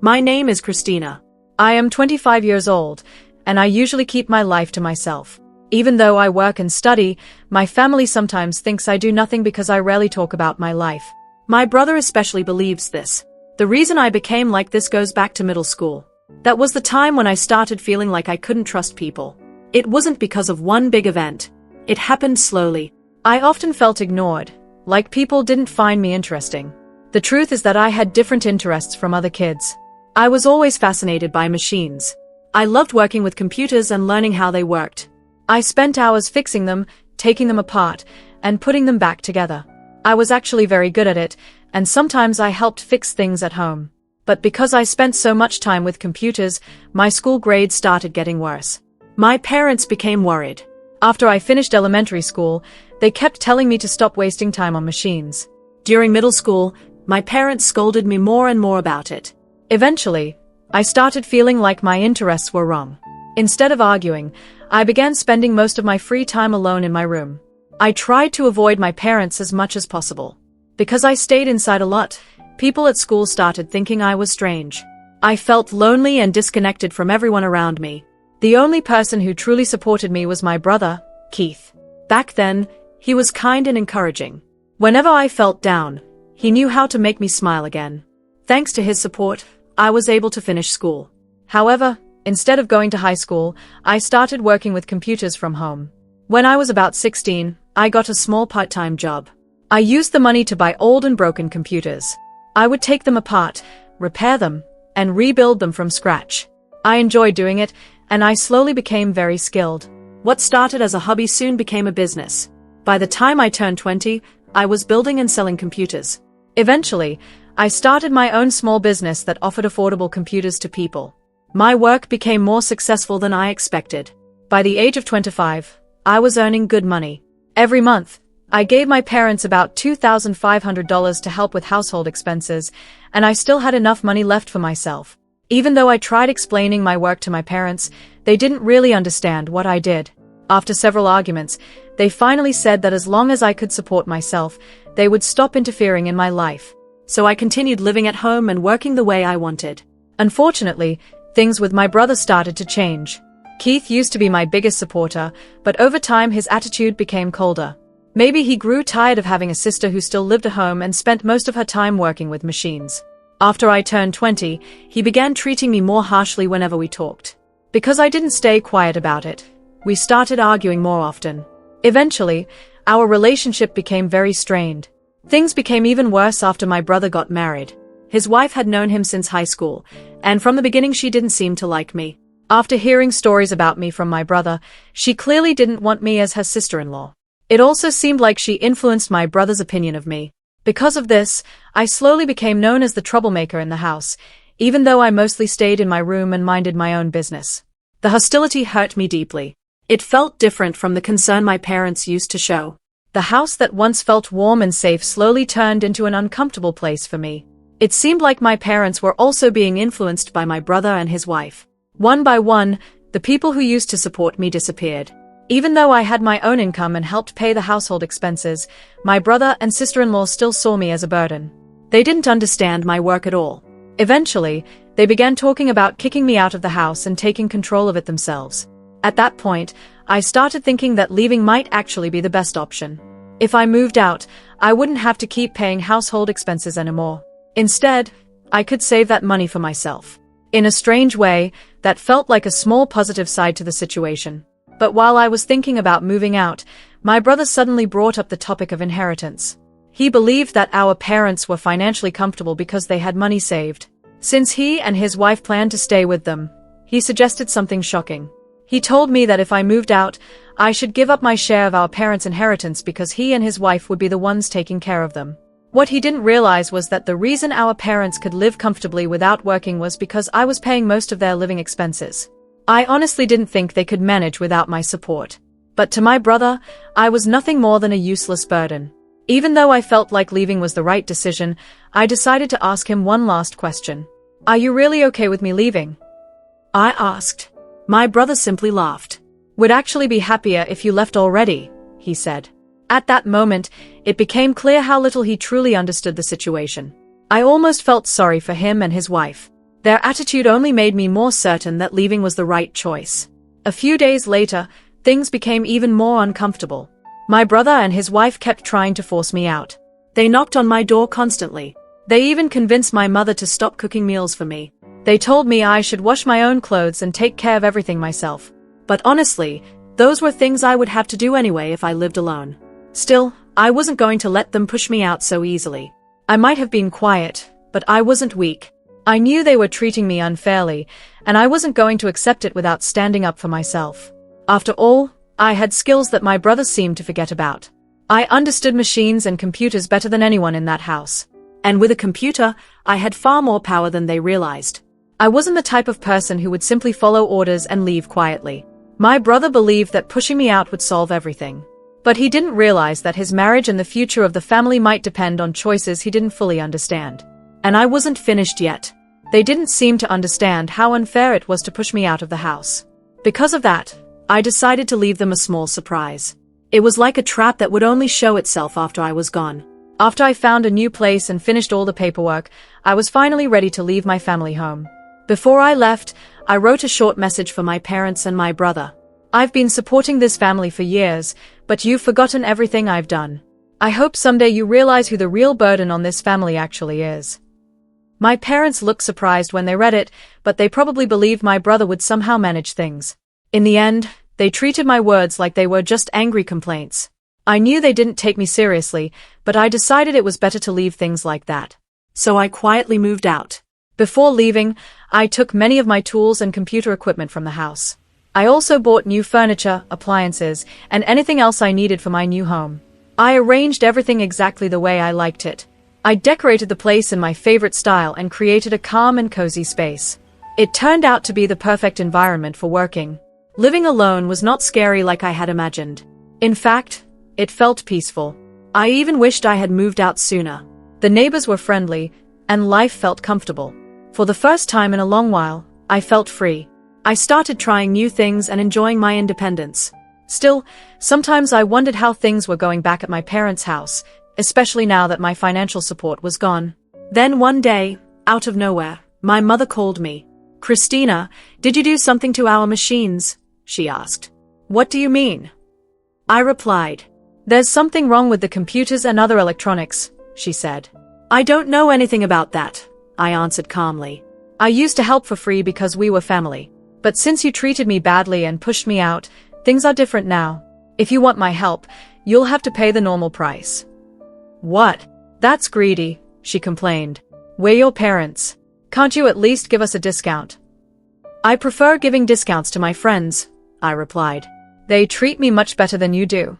My name is Christina. I am 25 years old, and I usually keep my life to myself. Even though I work and study, my family sometimes thinks I do nothing because I rarely talk about my life. My brother especially believes this. The reason I became like this goes back to middle school. That was the time when I started feeling like I couldn't trust people. It wasn't because of one big event. It happened slowly. I often felt ignored, like people didn't find me interesting. The truth is that I had different interests from other kids. I was always fascinated by machines. I loved working with computers and learning how they worked. I spent hours fixing them, taking them apart, and putting them back together. I was actually very good at it, and sometimes I helped fix things at home. But because I spent so much time with computers, my school grades started getting worse. My parents became worried. After I finished elementary school, they kept telling me to stop wasting time on machines. During middle school, my parents scolded me more and more about it. Eventually, I started feeling like my interests were wrong. Instead of arguing, I began spending most of my free time alone in my room. I tried to avoid my parents as much as possible. Because I stayed inside a lot, people at school started thinking I was strange. I felt lonely and disconnected from everyone around me. The only person who truly supported me was my brother, Keith. Back then, he was kind and encouraging. Whenever I felt down, he knew how to make me smile again. Thanks to his support, I was able to finish school. However, instead of going to high school, I started working with computers from home. When I was about 16, I got a small part-time job. I used the money to buy old and broken computers. I would take them apart, repair them, and rebuild them from scratch. I enjoyed doing it, and I slowly became very skilled. What started as a hobby soon became a business. By the time I turned 20, I was building and selling computers. Eventually, I started my own small business that offered affordable computers to people. My work became more successful than I expected. By the age of 25, I was earning good money. Every month, I gave my parents about $2,500 to help with household expenses, and I still had enough money left for myself. Even though I tried explaining my work to my parents, they didn't really understand what I did. After several arguments, they finally said that as long as I could support myself, they would stop interfering in my life. So I continued living at home and working the way I wanted. Unfortunately, things with my brother started to change. Keith used to be my biggest supporter, but over time his attitude became colder. Maybe he grew tired of having a sister who still lived at home and spent most of her time working with machines. After I turned 20, he began treating me more harshly whenever we talked. Because I didn't stay quiet about it, we started arguing more often. Eventually, our relationship became very strained. Things became even worse after my brother got married. His wife had known him since high school, and from the beginning she didn't seem to like me. After hearing stories about me from my brother, she clearly didn't want me as her sister-in-law. It also seemed like she influenced my brother's opinion of me. Because of this, I slowly became known as the troublemaker in the house, even though I mostly stayed in my room and minded my own business. The hostility hurt me deeply. It felt different from the concern my parents used to show. The house that once felt warm and safe slowly turned into an uncomfortable place for me. It seemed like my parents were also being influenced by my brother and his wife. One by one, the people who used to support me disappeared. Even though I had my own income and helped pay the household expenses, my brother and sister-in-law still saw me as a burden. They didn't understand my work at all. Eventually, they began talking about kicking me out of the house and taking control of it themselves. At that point, I started thinking that leaving might actually be the best option. If I moved out, I wouldn't have to keep paying household expenses anymore. Instead, I could save that money for myself. In a strange way, that felt like a small positive side to the situation. But while I was thinking about moving out, my brother suddenly brought up the topic of inheritance. He believed that our parents were financially comfortable because they had money saved. Since he and his wife planned to stay with them, he suggested something shocking. He told me that if I moved out, I should give up my share of our parents' inheritance because he and his wife would be the ones taking care of them. What he didn't realize was that the reason our parents could live comfortably without working was because I was paying most of their living expenses. I honestly didn't think they could manage without my support. But to my brother, I was nothing more than a useless burden. Even though I felt like leaving was the right decision, I decided to ask him one last question. "Are you really okay with me leaving?" I asked. My brother simply laughed. "Would actually be happier if you left already," he said. At that moment, it became clear how little he truly understood the situation. I almost felt sorry for him and his wife. Their attitude only made me more certain that leaving was the right choice. A few days later, things became even more uncomfortable. My brother and his wife kept trying to force me out. They knocked on my door constantly. They even convinced my mother to stop cooking meals for me. They told me I should wash my own clothes and take care of everything myself. But honestly, those were things I would have to do anyway if I lived alone. Still, I wasn't going to let them push me out so easily. I might have been quiet, but I wasn't weak. I knew they were treating me unfairly, and I wasn't going to accept it without standing up for myself. After all, I had skills that my brothers seemed to forget about. I understood machines and computers better than anyone in that house. And with a computer, I had far more power than they realized. I wasn't the type of person who would simply follow orders and leave quietly. My brother believed that pushing me out would solve everything. But he didn't realize that his marriage and the future of the family might depend on choices he didn't fully understand. And I wasn't finished yet. They didn't seem to understand how unfair it was to push me out of the house. Because of that, I decided to leave them a small surprise. It was like a trap that would only show itself after I was gone. After I found a new place and finished all the paperwork, I was finally ready to leave my family home. Before I left, I wrote a short message for my parents and my brother. I've been supporting this family for years, but you've forgotten everything I've done. I hope someday you realize who the real burden on this family actually is. My parents looked surprised when they read it, but they probably believed my brother would somehow manage things. In the end, they treated my words like they were just angry complaints. I knew they didn't take me seriously, but I decided it was better to leave things like that. So I quietly moved out. Before leaving, I took many of my tools and computer equipment from the house. I also bought new furniture, appliances, and anything else I needed for my new home. I arranged everything exactly the way I liked it. I decorated the place in my favorite style and created a calm and cozy space. It turned out to be the perfect environment for working. Living alone was not scary like I had imagined. In fact, it felt peaceful. I even wished I had moved out sooner. The neighbors were friendly, and life felt comfortable. For the first time in a long while, I felt free. I started trying new things and enjoying my independence. Still, sometimes I wondered how things were going back at my parents' house, especially now that my financial support was gone. Then one day, out of nowhere, my mother called me. "Christina, did you do something to our machines?" she asked. "What do you mean?" I replied. "There's something wrong with the computers and other electronics," she said. "I don't know anything about that," I answered calmly. "I used to help for free because we were family. But since you treated me badly and pushed me out, things are different now. If you want my help, you'll have to pay the normal price." "What? That's greedy," she complained. "We're your parents. Can't you at least give us a discount?" "I prefer giving discounts to my friends," I replied. "They treat me much better than you do."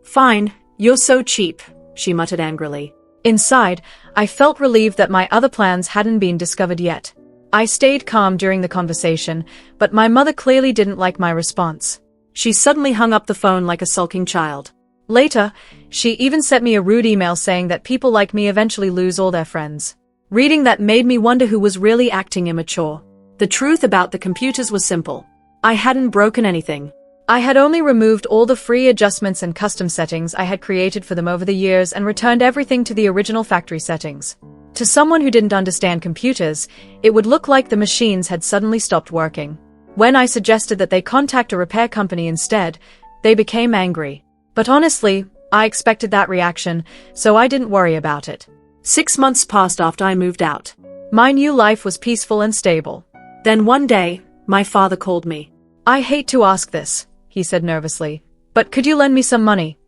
"Fine, you're so cheap," she muttered angrily. Inside, I felt relieved that my other plans hadn't been discovered yet. I stayed calm during the conversation, but my mother clearly didn't like my response. She suddenly hung up the phone like a sulking child. Later, she even sent me a rude email saying that people like me eventually lose all their friends. Reading that made me wonder who was really acting immature. The truth about the computers was simple. I hadn't broken anything. I had only removed all the free adjustments and custom settings I had created for them over the years and returned everything to the original factory settings. To someone who didn't understand computers, it would look like the machines had suddenly stopped working. When I suggested that they contact a repair company instead, they became angry. But honestly, I expected that reaction, so I didn't worry about it. 6 months passed after I moved out. My new life was peaceful and stable. Then one day, my father called me. "I hate to ask this," he said nervously, "but could you lend me some money?"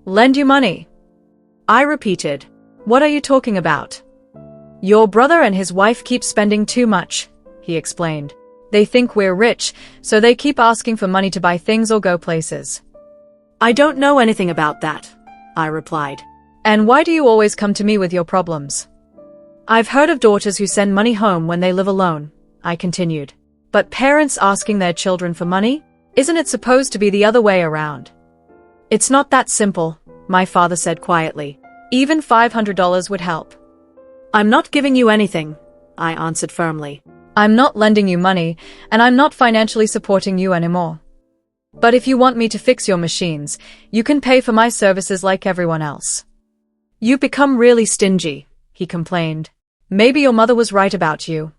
"Lend you money?" I repeated. "What are you talking about?" "Your brother and his wife keep spending too much," he explained. "They think we're rich, so they keep asking for money to buy things or go places." "I don't know anything about that," I replied. "And why do you always come to me with your problems?" "I've heard of daughters who send money home when they live alone," I continued. "But parents asking their children for money? Isn't it supposed to be the other way around?" "It's not that simple," my father said quietly. "Even $500 would help." "I'm not giving you anything," I answered firmly. "I'm not lending you money, and I'm not financially supporting you anymore. But if you want me to fix your machines, you can pay for my services like everyone else." "You've become really stingy," he complained. "Maybe your mother was right about you."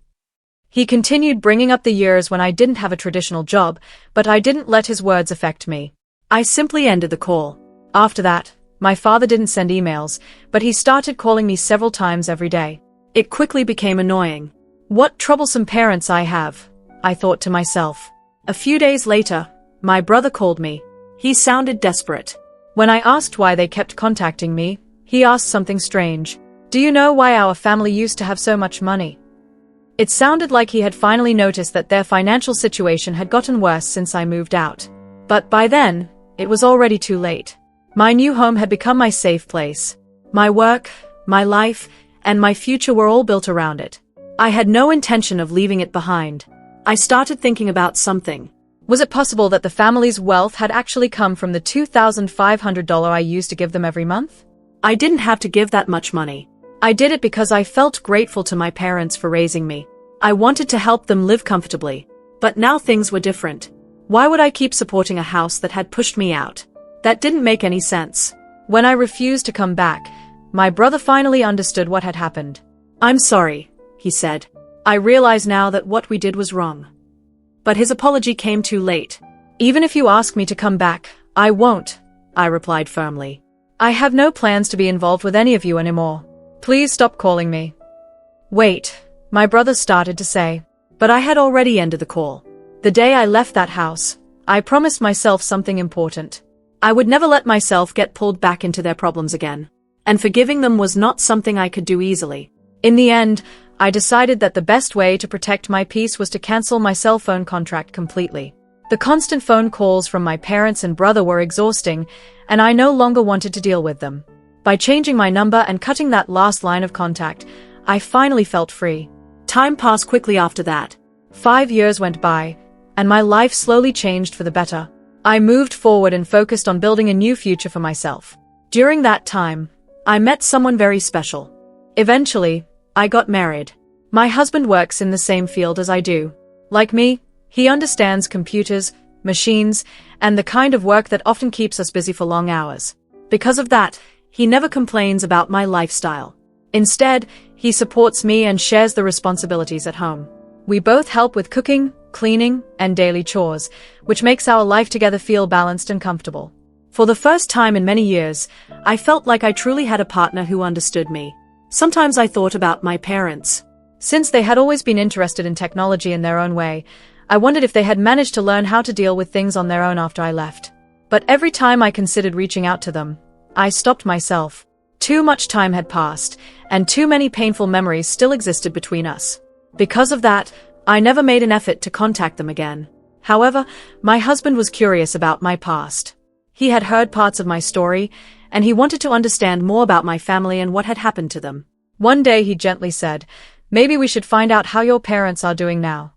He continued bringing up the years when I didn't have a traditional job, but I didn't let his words affect me. I simply ended the call. After that, my father didn't send emails, but he started calling me several times every day. It quickly became annoying. What troublesome parents I have, I thought to myself. A few days later, my brother called me. He sounded desperate. When I asked why they kept contacting me, he asked something strange. Do you know why our family used to have so much money? It sounded like he had finally noticed that their financial situation had gotten worse since I moved out. But by then, it was already too late. My new home had become my safe place. My work, my life, and my future were all built around it. I had no intention of leaving it behind. I started thinking about something. Was it possible that the family's wealth had actually come from the $2,500 I used to give them every month? I didn't have to give that much money. I did it because I felt grateful to my parents for raising me. I wanted to help them live comfortably. But now things were different. Why would I keep supporting a house that had pushed me out? That didn't make any sense. When I refused to come back, my brother finally understood what had happened. I'm sorry, he said. I realize now that what we did was wrong. But his apology came too late. Even if you ask me to come back, I won't, I replied firmly. I have no plans to be involved with any of you anymore. Please stop calling me. Wait, my brother started to say. But I had already ended the call. The day I left that house, I promised myself something important. I would never let myself get pulled back into their problems again. And forgiving them was not something I could do easily. In the end, I decided that the best way to protect my peace was to cancel my cell phone contract completely. The constant phone calls from my parents and brother were exhausting, and I no longer wanted to deal with them. By changing my number and cutting that last line of contact, I finally felt free. Time passed quickly after that. 5 years went by, and my life slowly changed for the better. I moved forward and focused on building a new future for myself. During that time, I met someone very special. Eventually, I got married. My husband works in the same field as I do. Like me, he understands computers, machines, and the kind of work that often keeps us busy for long hours. Because of that, he never complains about my lifestyle. Instead, he supports me and shares the responsibilities at home. We both help with cooking, cleaning, and daily chores, which makes our life together feel balanced and comfortable. For the first time in many years, I felt like I truly had a partner who understood me. Sometimes I thought about my parents. Since they had always been interested in technology in their own way, I wondered if they had managed to learn how to deal with things on their own after I left. But every time I considered reaching out to them, I stopped myself. Too much time had passed, and too many painful memories still existed between us. Because of that, I never made an effort to contact them again. However, my husband was curious about my past. He had heard parts of my story, and he wanted to understand more about my family and what had happened to them. One day he gently said, "Maybe we should find out how your parents are doing now."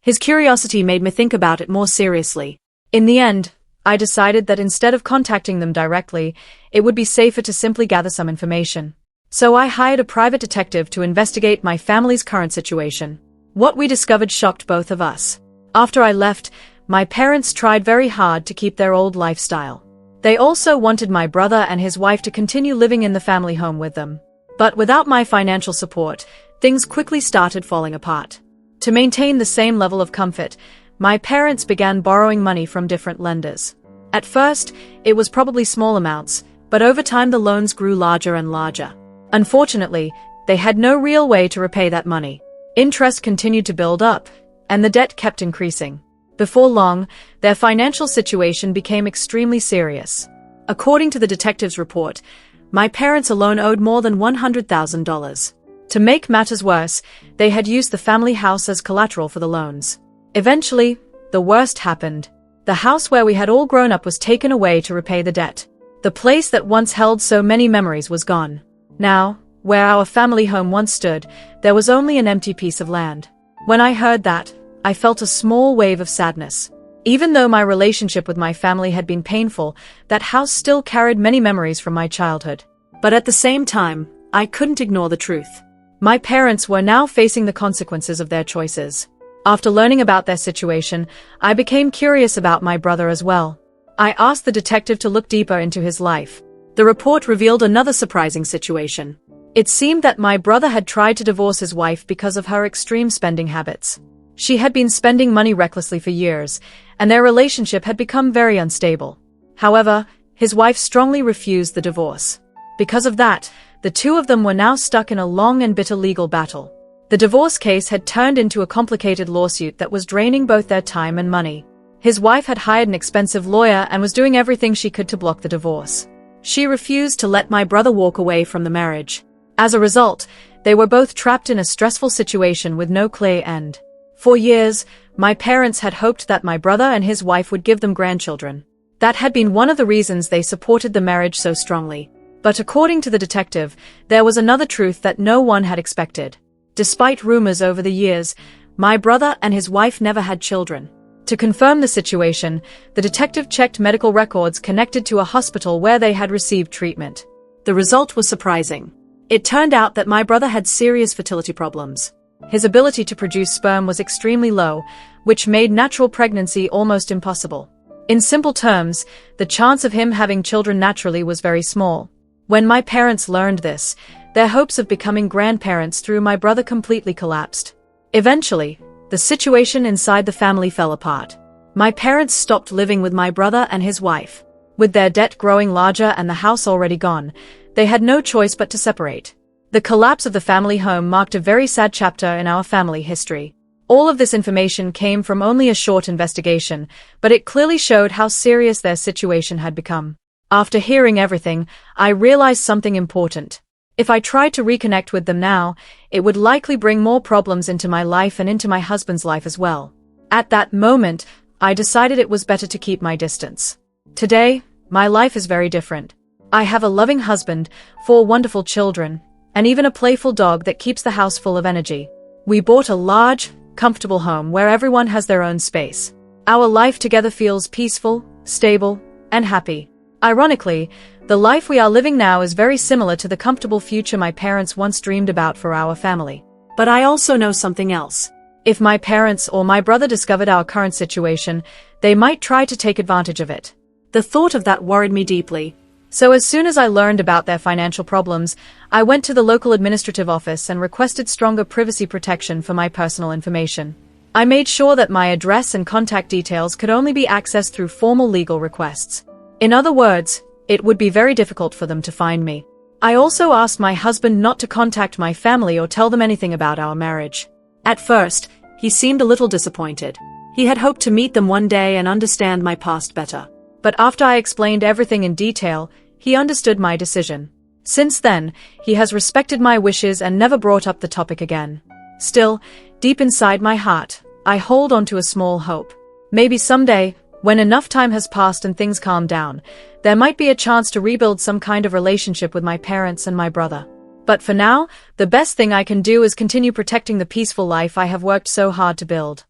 His curiosity made me think about it more seriously. In the end, I decided that instead of contacting them directly, it would be safer to simply gather some information. So I hired a private detective to investigate my family's current situation. What we discovered shocked both of us. After I left, my parents tried very hard to keep their old lifestyle. They also wanted my brother and his wife to continue living in the family home with them. But without my financial support, things quickly started falling apart. To maintain the same level of comfort, my parents began borrowing money from different lenders. At first, it was probably small amounts, but over time the loans grew larger and larger. Unfortunately, they had no real way to repay that money. Interest continued to build up, and the debt kept increasing. Before long, their financial situation became extremely serious. According to the detective's report, my parents alone owed more than $100,000. To make matters worse, they had used the family house as collateral for the loans. Eventually, the worst happened. The house where we had all grown up was taken away to repay the debt. The place that once held so many memories was gone. Now, where our family home once stood, there was only an empty piece of land. When I heard that, I felt a small wave of sadness. Even though my relationship with my family had been painful, that house still carried many memories from my childhood. But at the same time, I couldn't ignore the truth. My parents were now facing the consequences of their choices. After learning about their situation, I became curious about my brother as well. I asked the detective to look deeper into his life. The report revealed another surprising situation. It seemed that my brother had tried to divorce his wife because of her extreme spending habits. She had been spending money recklessly for years, and their relationship had become very unstable. However, his wife strongly refused the divorce. Because of that, the two of them were now stuck in a long and bitter legal battle. The divorce case had turned into a complicated lawsuit that was draining both their time and money. His wife had hired an expensive lawyer and was doing everything she could to block the divorce. She refused to let my brother walk away from the marriage. As a result, they were both trapped in a stressful situation with no clear end. For years, my parents had hoped that my brother and his wife would give them grandchildren. That had been one of the reasons they supported the marriage so strongly. But according to the detective, there was another truth that no one had expected. Despite rumors over the years, my brother and his wife never had children. To confirm the situation, the detective checked medical records connected to a hospital where they had received treatment. The result was surprising. It turned out that my brother had serious fertility problems. His ability to produce sperm was extremely low, which made natural pregnancy almost impossible. In simple terms, the chance of him having children naturally was very small. When my parents learned this, their hopes of becoming grandparents through my brother completely collapsed. Eventually, the situation inside the family fell apart. My parents stopped living with my brother and his wife. With their debt growing larger and the house already gone, they had no choice but to separate. The collapse of the family home marked a very sad chapter in our family history. All of this information came from only a short investigation, but it clearly showed how serious their situation had become. After hearing everything, I realized something important. If I tried to reconnect with them now, it would likely bring more problems into my life and into my husband's life as well. At that moment, I decided it was better to keep my distance. Today, my life is very different. I have a loving husband, 4 wonderful children, and even a playful dog that keeps the house full of energy. We bought a large, comfortable home where everyone has their own space. Our life together feels peaceful, stable, and happy. Ironically, the life we are living now is very similar to the comfortable future my parents once dreamed about for our family. But I also know something else. If my parents or my brother discovered our current situation, they might try to take advantage of it. The thought of that worried me deeply. So as soon as I learned about their financial problems, I went to the local administrative office and requested stronger privacy protection for my personal information. I made sure that my address and contact details could only be accessed through formal legal requests. In other words, it would be very difficult for them to find me. I also asked my husband not to contact my family or tell them anything about our marriage. At first, he seemed a little disappointed. He had hoped to meet them one day and understand my past better. But after I explained everything in detail, he understood my decision. Since then, he has respected my wishes and never brought up the topic again. Still, deep inside my heart, I hold on to a small hope. Maybe someday, when enough time has passed and things calm down, there might be a chance to rebuild some kind of relationship with my parents and my brother. But for now, the best thing I can do is continue protecting the peaceful life I have worked so hard to build.